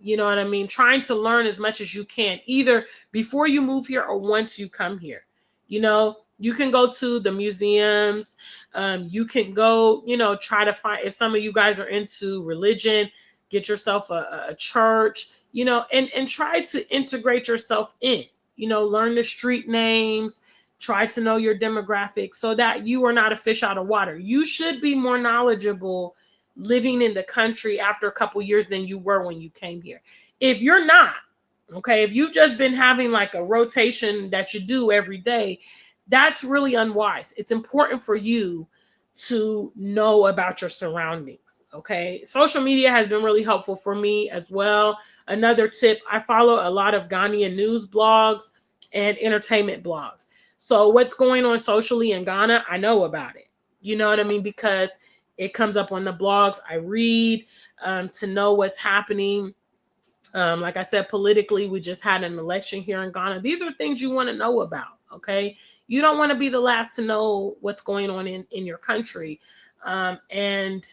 You know what I mean? Trying to learn as much as you can, either before you move here or once you come here. You can go to the museums. You can go, try to find, if some of you guys are into religion, get yourself a church, and try to integrate yourself in, learn the street names, try to know your demographics so that you are not a fish out of water. You should be more knowledgeable living in the country after a couple years than you were when you came here. If you're not, okay, if you've just been having like a rotation that you do every day, that's really unwise. It's important for you to know about your surroundings. Okay. Social media has been really helpful for me as well. Another tip, I follow a lot of Ghanaian news blogs and entertainment blogs. So what's going on socially in Ghana, I know about it. You know what I mean? Because it comes up on the blogs. I read to know what's happening. Like I said, politically, we just had an election here in Ghana. These are things you want to know about, okay? You don't want to be the last to know what's going on in your country. And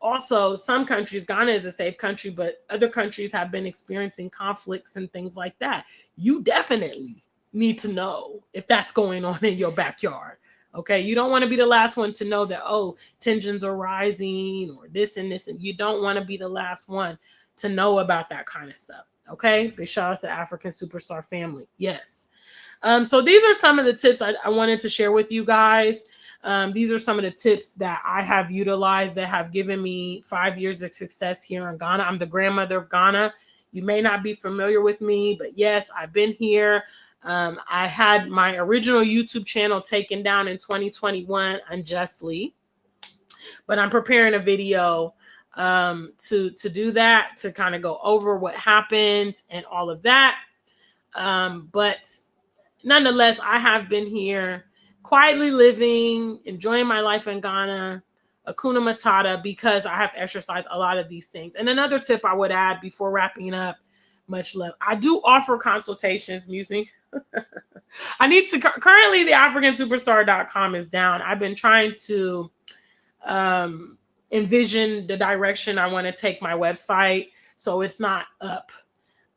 also, some countries, Ghana is a safe country, but other countries have been experiencing conflicts and things like that. You definitely need to know if that's going on in your backyard. Okay, you don't want to be the last one to know that, oh, tensions are rising or this and this, and you don't want to be the last one to know about that kind of stuff. Okay, big shout out to African Superstar family. Yes. So these are some of the tips I wanted to share with you guys. These are some of the tips that I have utilized that have given me 5 years of success here in Ghana. I'm the grandmother of Ghana. You may not be familiar with me, but yes, I've been here. I had my original YouTube channel taken down in 2021 unjustly, but I'm preparing a video to do that, to kind of go over what happened and all of that. But nonetheless, I have been here quietly living, enjoying my life in Ghana, Hakuna Matata, because I have exercised a lot of these things. And another tip I would add before wrapping up, much love, I do offer consultations music. I need to, currently the afrikansuperstar.com is down. I've been trying to envision the direction I want to take my website, so it's not up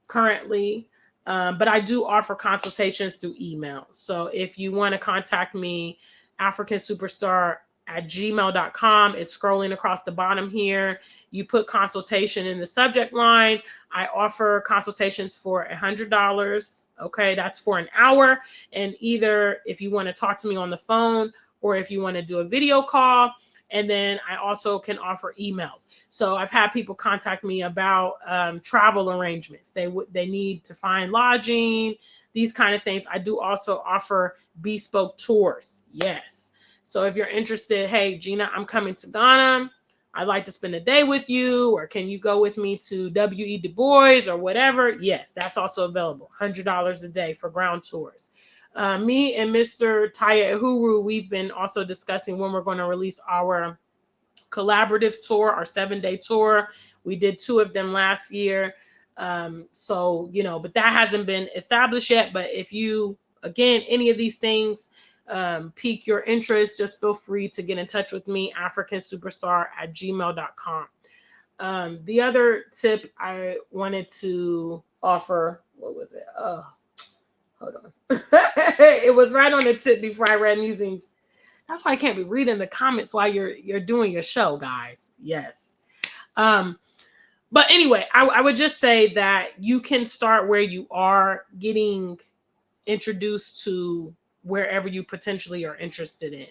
currently. But I do offer consultations through email. So if you want to contact me, afrikansuperstar@gmail.com. It's scrolling across the bottom here. You put consultation in the subject line. I offer consultations for $100. Okay, that's for an hour. And either if you want to talk to me on the phone or if you want to do a video call. And then I also can offer emails. So I've had people contact me about travel arrangements. They need to find lodging, these kind of things. I do also offer bespoke tours. Yes. So if you're interested, hey, Gina, I'm coming to Ghana. I'd like to spend a day with you, or can you go with me to W.E. Du Bois or whatever? Yes, that's also available. $100 a day for ground tours. Me and Mr. Taya Uhuru, we've been also discussing when we're going to release our collaborative tour, our 7-day tour. We did 2 of them last year. So, you know, but that hasn't been established yet. But if you, again, any of these things pique your interest, just feel free to get in touch with me, afrikansuperstar@gmail.com. The other tip I wanted to offer, what was it? Oh, hold on. It was right on the tip before I read musings. That's why I can't be reading the comments while you're doing your show, guys. Yes. But anyway, I would just say that you can start where you are, getting introduced to wherever you potentially are interested in.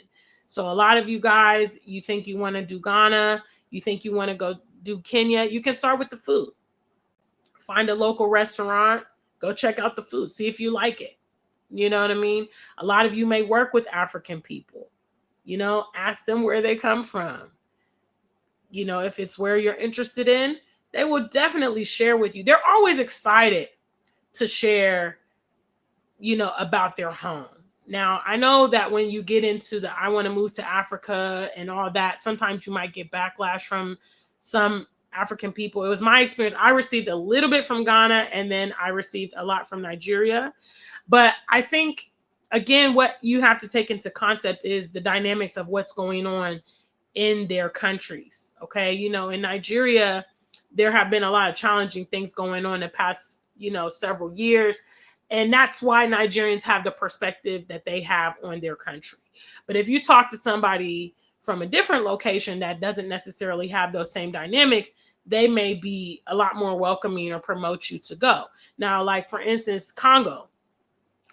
So a lot of you guys, you think you want to do Ghana, you think you want to go do Kenya, you can start with the food. Find a local restaurant, go check out the food, see if you like it. You know what I mean? A lot of you may work with African people. You know, ask them where they come from. You know, if it's where you're interested in, they will definitely share with you. They're always excited to share, you know, about their home. Now, I know that when you get into the I want to move to Africa and all that, sometimes you might get backlash from some African people. It was my experience. I received a little bit from Ghana, and then I received a lot from Nigeria. But I think, again, what you have to take into concept is the dynamics of what's going on in their countries. Okay. You know, in Nigeria, there have been a lot of challenging things going on in the past, you know, several years. And that's why Nigerians have the perspective that they have on their country. But if you talk to somebody from a different location that doesn't necessarily have those same dynamics, they may be a lot more welcoming or promote you to go. Now, like for instance, Congo.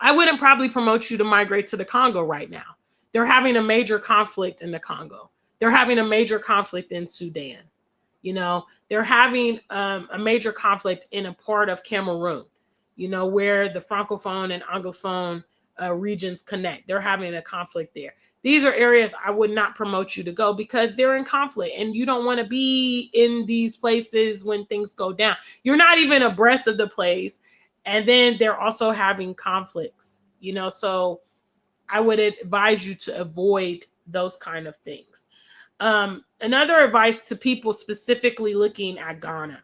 I wouldn't probably promote you to migrate to the Congo right now. They're having a major conflict in the Congo. They're having a major conflict in Sudan. You know, they're having a major conflict in a part of Cameroon, you know, where the Francophone and Anglophone regions connect. They're having a conflict there. These are areas I would not promote you to go because they're in conflict and you don't want to be in these places when things go down. You're not even abreast of the place. And then they're also having conflicts, so I would advise you to avoid those kind of things. Another advice to people specifically looking at Ghana.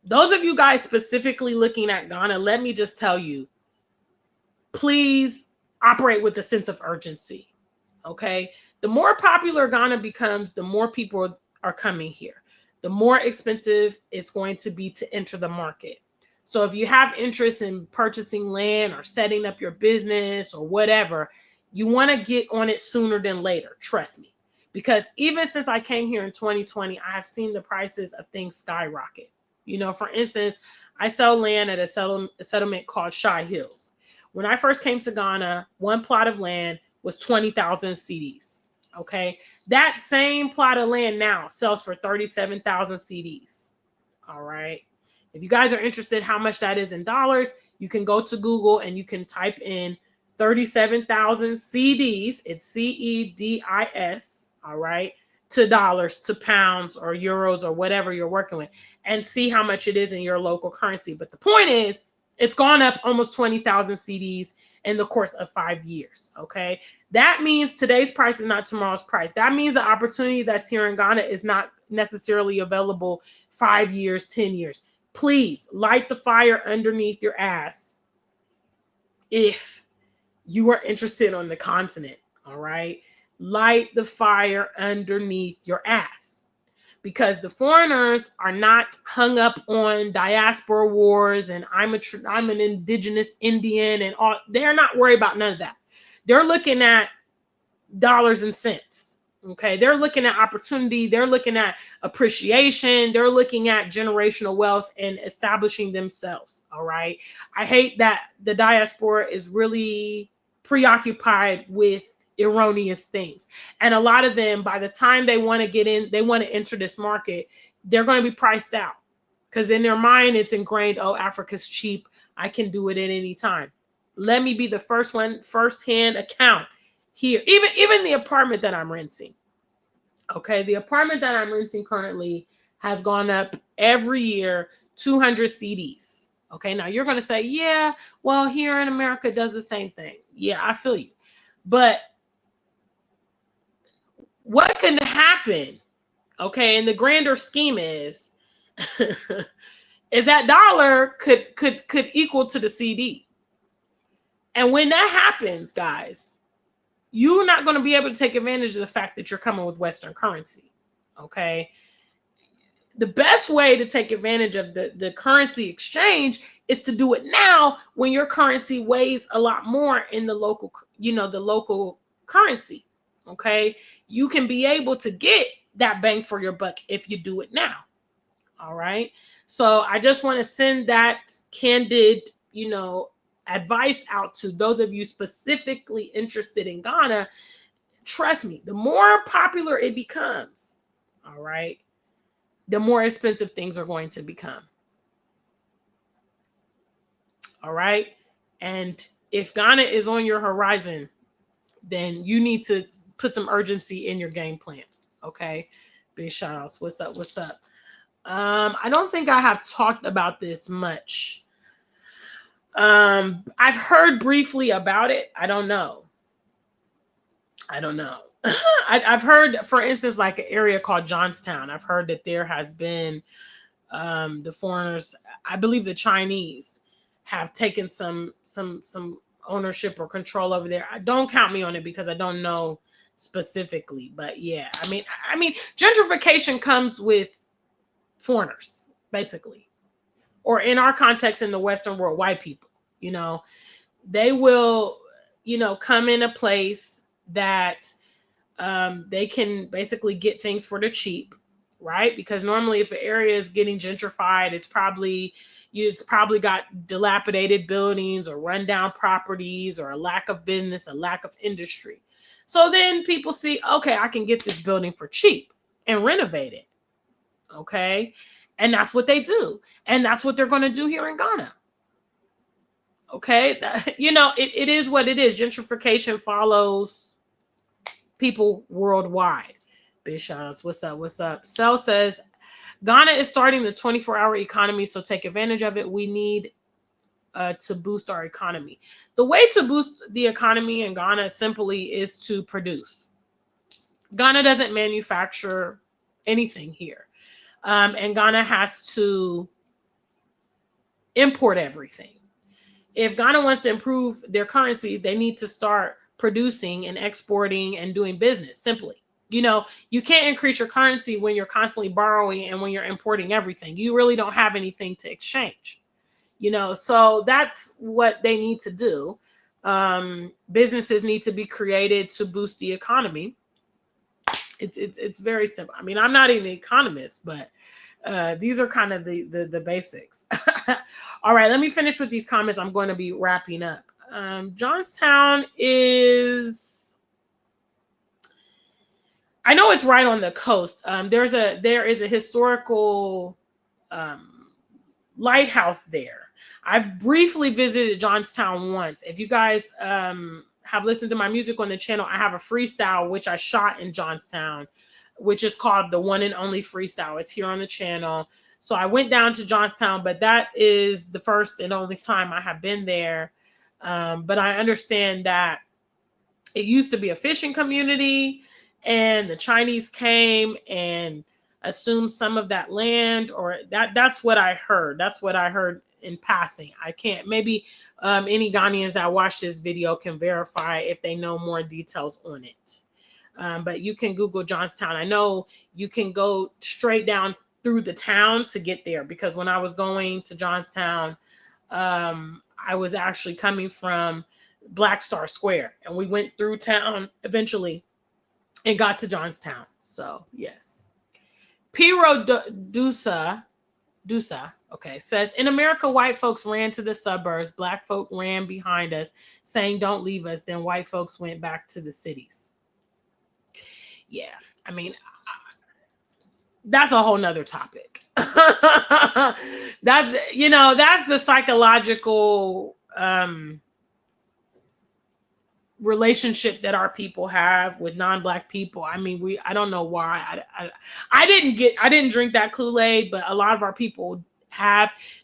Those of you guys specifically looking at Ghana, let me just tell you, please operate with a sense of urgency. Okay. The more popular Ghana becomes, the more people are coming here. The more expensive it's going to be to enter the market. So if you have interest in purchasing land or setting up your business or whatever, you want to get on it sooner than later. Trust me. Because even since I came here in 2020, I have seen the prices of things skyrocket. For instance, I sell land at a settlement called Shy Hills. When I first came to Ghana, one plot of land was 20,000 CDs. Okay. That same plot of land now sells for 37,000 CDs. All right. If you guys are interested how much that is in dollars, you can go to Google and you can type in 37,000 CDs. It's CEDIS. All right. To dollars, to pounds or euros or whatever you're working with, and see how much it is in your local currency. But the point is, it's gone up almost 20,000 CDs in the course of 5 years. Okay. That means today's price is not tomorrow's price. That means the opportunity that's here in Ghana is not necessarily available 5 years, 10 years. Please light the fire underneath your ass if you are interested on the continent. All right. Light the fire underneath your ass, because the foreigners are not hung up on diaspora wars and I'm an indigenous Indian and all. They're not worried about none of that. They're looking at dollars and cents. Okay. They're looking at opportunity. They're looking at appreciation. They're looking at generational wealth and establishing themselves. All right. I hate that the diaspora is really preoccupied with erroneous things. And a lot of them, by the time they want to get in, they want to enter this market, they're going to be priced out because in their mind, it's ingrained, oh, Africa's cheap. I can do it at any time. Let me be the first-hand account here. Even the apartment that I'm renting. Okay. The apartment that I'm renting currently has gone up every year, 200 CDs. Okay. Now you're going to say, yeah, well, here in America it does the same thing. Yeah, I feel you. But what can happen, okay, in the grander scheme is that dollar could equal to the CD. And when that happens, guys, you're not going to be able to take advantage of the fact that you're coming with Western currency, okay? The best way to take advantage of the currency exchange is to do it now when your currency weighs a lot more in the local, the local currency. Okay, you can be able to get that bang for your buck if you do it now. All right. So I just want to send that candid, advice out to those of you specifically interested in Ghana. Trust me, the more popular it becomes, all right, the more expensive things are going to become. All right. And if Ghana is on your horizon, then you need to put some urgency in your game plan. Okay. Big shout outs. What's up? What's up? I don't think I have talked about this much. I've heard briefly about it. I don't know. I've heard, for instance, like an area called Johnstown. I've heard that there has been the foreigners, I believe the Chinese have taken some ownership or control over there. Don't count me on it because I don't know specifically, but yeah, I mean, gentrification comes with foreigners, basically, or in our context in the Western world, white people. They will, come in a place that they can basically get things for the cheap, right? Because normally, if an area is getting gentrified, it's probably got dilapidated buildings or rundown properties or a lack of business, a lack of industry. So then people see, okay, I can get this building for cheap and renovate it. Okay. And that's what they do. And that's what they're going to do here in Ghana. Okay, you know, it is what it is. Gentrification follows people worldwide. Big shout outs. What's up? What's up? Cell says Ghana is starting the 24-hour economy, so take advantage of it. We need to boost our economy. The way to boost the economy in Ghana simply is to produce. Ghana doesn't manufacture anything here. And Ghana has to import everything. If Ghana wants to improve their currency, they need to start producing and exporting and doing business simply. You know, you can't increase your currency when you're constantly borrowing and when you're importing everything. You really don't have anything to exchange. You know, so that's what they need to do. Businesses need to be created to boost the economy. It's very simple. I mean, I'm not even an economist, but these are kind of the basics. All right, let me finish with these comments. I'm going to be wrapping up. Johnstown is, I know it's right on the coast. There is a historical lighthouse there. I've briefly visited Johnstown once. If you guys have listened to my music on the channel, I have a freestyle which I shot in Johnstown, which is called The One and Only Freestyle. It's here on the channel. So I went down to Johnstown, but that is the first and only time I have been there. But I understand that it used to be a fishing community, and the Chinese came and assumed some of that land, or that's what I heard. That's what I heard in passing. I can't, maybe any Ghanaians that watch this video can verify if they know more details on it. But you can Google Johnstown. I know you can go straight down through the town to get there, because when I was going to Johnstown, I was actually coming from Black Star Square, and we went through town eventually and got to Johnstown. So yes. Piro Dusa, okay, says, in America, white folks ran to the suburbs, black folk ran behind us, saying, don't leave us. Then white folks went back to the cities. Yeah, I mean, that's a whole nother topic. That's, you know, that's the psychological relationship that our people have with non-black people. I mean, I don't know why. I didn't drink that Kool-Aid, but a lot of our people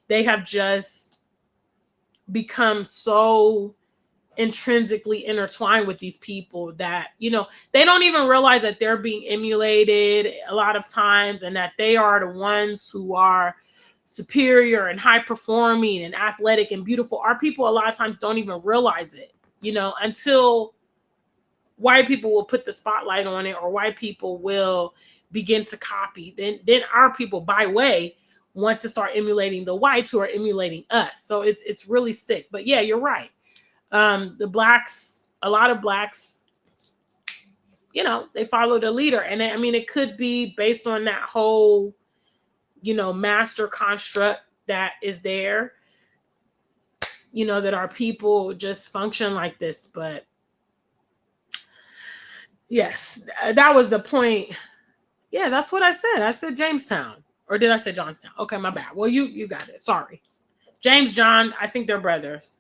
they have just become so intrinsically intertwined with these people that, you know, they don't even realize that they're being emulated a lot of times, and that they are the ones who are superior and high performing and athletic and beautiful. Our people a lot of times don't even realize it, you know, until white people will put the spotlight on it, or white people will begin to copy. Then our people, by way, want to start emulating the whites who are emulating us. So it's really sick. But yeah, you're right. The blacks, a lot of blacks, you know, they follow the leader. And I mean, it could be based on that whole, you know, master construct that is there, you know, that our people just function like this. But yes, that was the point. Yeah, that's what I said. I said Jamestown. Or did I say Johnstown? Okay, my bad. Well, you got it. Sorry. James John, I think they're brothers.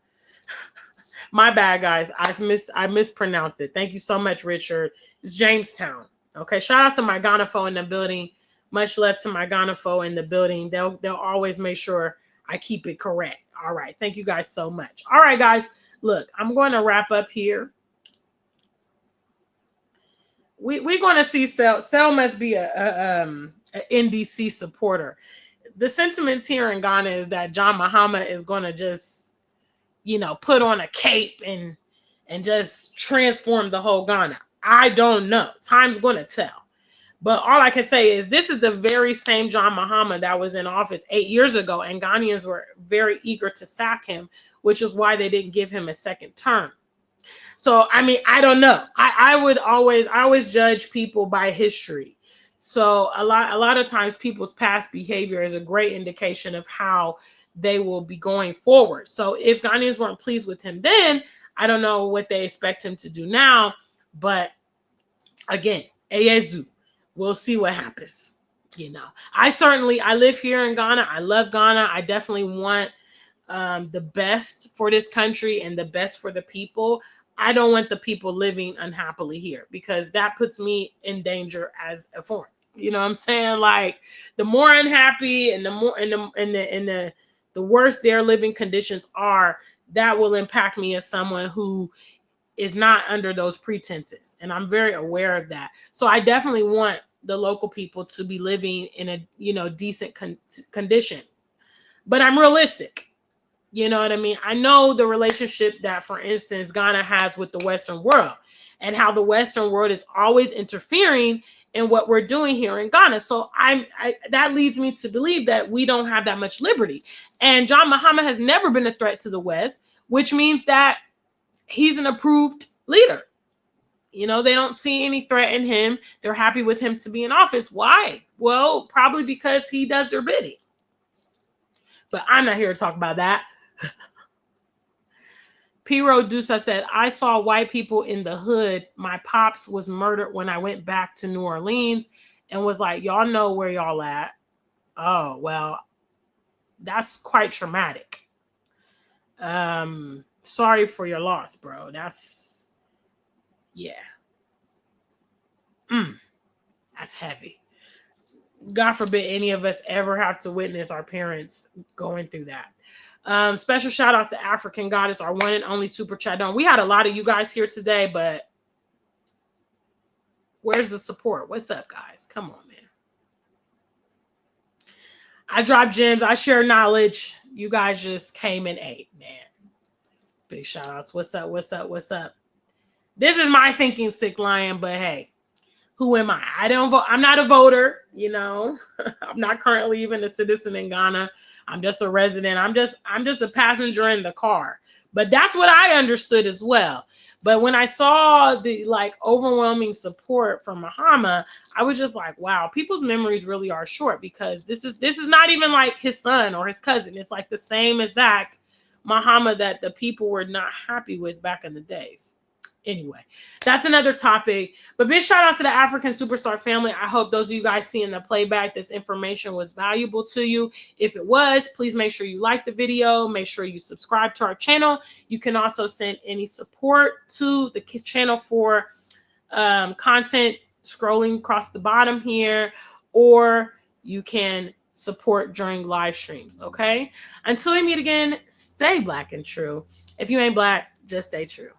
My bad, guys. I mispronounced it. Thank you so much, Richard. It's Jamestown. Okay. Shout out to my Ghanafo in the building. Much love to my Ghanafo in the building. They'll always make sure I keep it correct. All right. Thank you guys so much. All right, guys. Look, I'm going to wrap up here. We're going to see Sel. Sel must be a NDC supporter. The sentiments here in Ghana is that John Mahama is going to just, you know, put on a cape and just transform the whole Ghana. I don't know. Time's going to tell. But all I can say is this is the very same John Mahama that was in office 8 years ago, and Ghanaians were very eager to sack him, which is why they didn't give him a second term. So, I mean, I don't know. I always judge people by history. So a lot of times people's past behavior is a great indication of how they will be going forward. So if Ghanaians weren't pleased with him then, I don't know what they expect him to do now. But again, Eyezu, we'll see what happens. You know, I live here in Ghana. I love Ghana. I definitely want the best for this country and the best for the people, I don't want the people living unhappily here, because that puts me in danger as a foreign. You know what I'm saying? Like, the more unhappy and the more the worse their living conditions are, that will impact me as someone who is not under those pretenses. And I'm very aware of that. So I definitely want the local people to be living in a, decent condition. But I'm realistic. You know what I mean? I know the relationship that, for instance, Ghana has with the Western world, and how the Western world is always interfering in what we're doing here in Ghana. So that leads me to believe that we don't have that much liberty. And John Mahama has never been a threat to the West, which means that he's an approved leader. They don't see any threat in him. They're happy with him to be in office. Why? Well, probably because he does their bidding. But I'm not here to talk about that. Piro Dusa said, I saw white people in the hood. My pops was murdered when I went back to New Orleans, and was like, y'all know where y'all at. Oh, well, that's quite traumatic. Sorry for your loss, bro. That's, yeah. That's heavy. God forbid any of us ever have to witness our parents going through that. Special shout outs to African Goddess, our one and only super chat don. We had a lot of you guys here today, but where's the support? What's up, guys? Come on, man. I drop gems. I share knowledge. You guys just came and ate, man. Big shout outs. What's up? What's up? What's up? This is my thinking sick lion, but hey, who am I? I don't vote. I'm not a voter, I'm not currently even a citizen in Ghana. I'm just a resident. I'm just a passenger in the car. But that's what I understood as well. But when I saw the overwhelming support from Mahama, I was just like, wow, people's memories really are short, because this is not even like his son or his cousin. It's like the same exact Mahama that the people were not happy with back in the days. Anyway, that's another topic. But big shout out to the African Superstar family. I hope those of you guys seeing the playback, this information was valuable to you. If it was, please make sure you like the video. Make sure you subscribe to our channel. You can also send any support to the channel for content scrolling across the bottom here, or you can support during live streams. Okay. Until we meet again, stay black and true. If you ain't black, just stay true.